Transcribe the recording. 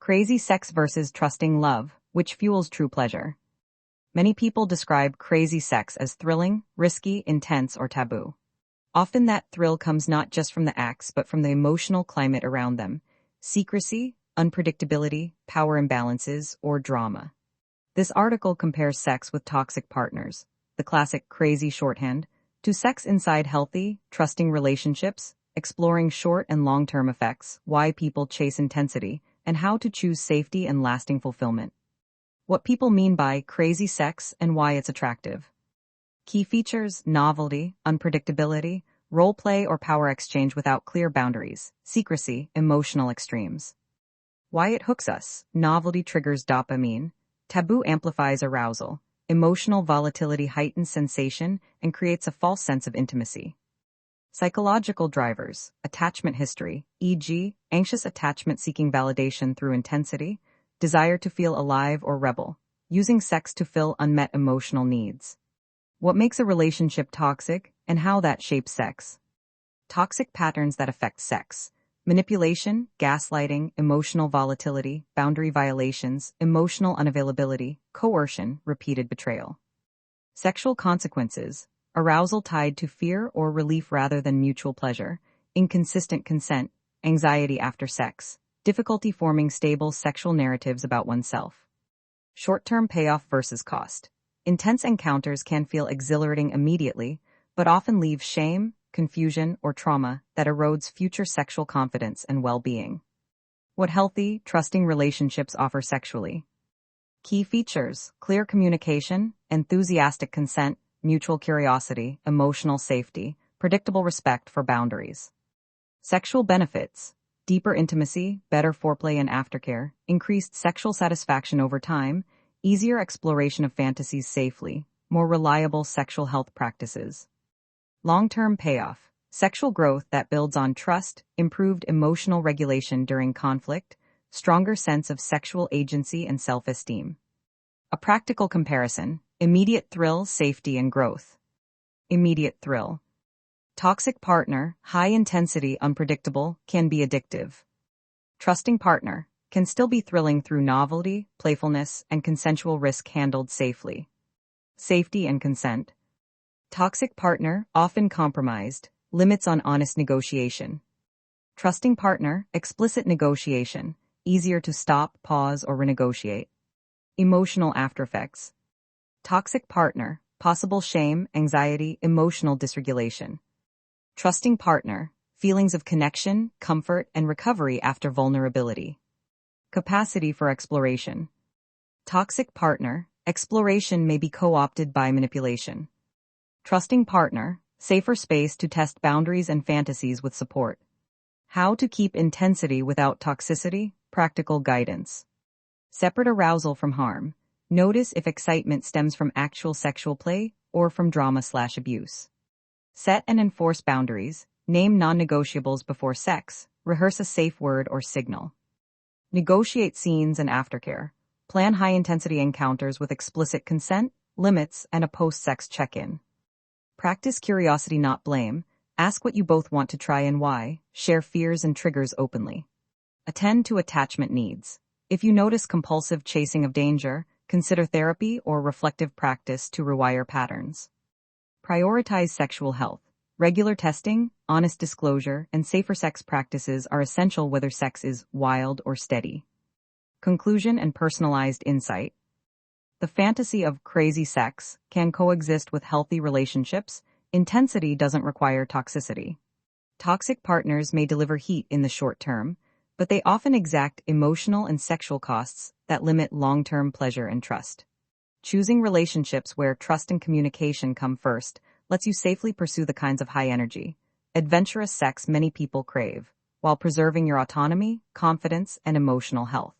Crazy sex versus trusting love, which fuels true pleasure. Many people describe crazy sex as thrilling, risky, intense, or taboo. Often that thrill comes not just from the acts but from the emotional climate around them: secrecy, unpredictability, power imbalances, or drama. This article compares sex with toxic partners, the classic crazy shorthand, to sex inside healthy, trusting relationships, exploring short and long-term effects, why people chase intensity, and how to choose safety and lasting fulfillment. What people mean by crazy sex and why it's attractive. Key features: novelty, unpredictability, role play or power exchange without clear boundaries, secrecy, emotional extremes. Why it hooks us: novelty triggers dopamine, taboo amplifies arousal, emotional volatility heightens sensation and creates a false sense of intimacy. Psychological drivers: attachment history, e.g., anxious attachment seeking validation through intensity, desire to feel alive or rebel, using sex to fill unmet emotional needs. What makes a relationship toxic and how that shapes sex. Toxic patterns that affect sex: manipulation, gaslighting, emotional volatility, boundary violations, emotional unavailability, coercion, repeated betrayal. Sexual consequences: arousal tied to fear or relief rather than mutual pleasure, inconsistent consent, anxiety after sex, difficulty forming stable sexual narratives about oneself. Short-term payoff versus cost. Intense encounters can feel exhilarating immediately, but often leave shame, confusion, or trauma that erodes future sexual confidence and well-being. What healthy, trusting relationships offer sexually. Key features: clear communication, enthusiastic consent, mutual curiosity, emotional safety, predictable respect for boundaries. Sexual benefits: deeper intimacy, better foreplay and aftercare, increased sexual satisfaction over time, easier exploration of fantasies safely, more reliable sexual health practices. Long-term payoff: sexual growth that builds on trust, improved emotional regulation during conflict, stronger sense of sexual agency and self-esteem. A practical comparison: immediate thrill, safety, and growth. Immediate thrill. Toxic partner, high intensity, unpredictable, can be addictive. Trusting partner can still be thrilling through novelty, playfulness, and consensual risk handled safely. Safety and consent. Toxic partner, often compromised, limits on honest negotiation. Trusting partner, explicit negotiation, easier to stop, pause, or renegotiate. Emotional aftereffects. Toxic partner, possible shame, anxiety, emotional dysregulation. Trusting partner, feelings of connection, comfort, and recovery after vulnerability. Capacity for exploration. Toxic partner, exploration may be co-opted by manipulation. Trusting partner, safer space to test boundaries and fantasies with support. How to keep intensity without toxicity, practical guidance. Separate arousal from harm. Notice if excitement stems from actual sexual play or from drama/abuse. Set and enforce boundaries. Name non-negotiables before sex. Rehearse a safe word or signal. Negotiate scenes and aftercare. Plan high-intensity encounters with explicit consent, limits, and a post-sex check-in. Practice curiosity, not blame. Ask what you both want to try and why. Share fears and triggers openly. Attend to attachment needs. If you notice compulsive chasing of danger, consider therapy or reflective practice to rewire patterns. Prioritize sexual health. Regular testing, honest disclosure, and safer sex practices are essential whether sex is wild or steady. Conclusion and personalized insight. The fantasy of crazy sex can coexist with healthy relationships. Intensity doesn't require toxicity. Toxic partners may deliver heat in the short term, but they often exact emotional and sexual costs that limit long-term pleasure and trust. Choosing relationships where trust and communication come first lets you safely pursue the kinds of high-energy, adventurous sex many people crave, while preserving your autonomy, confidence, and emotional health.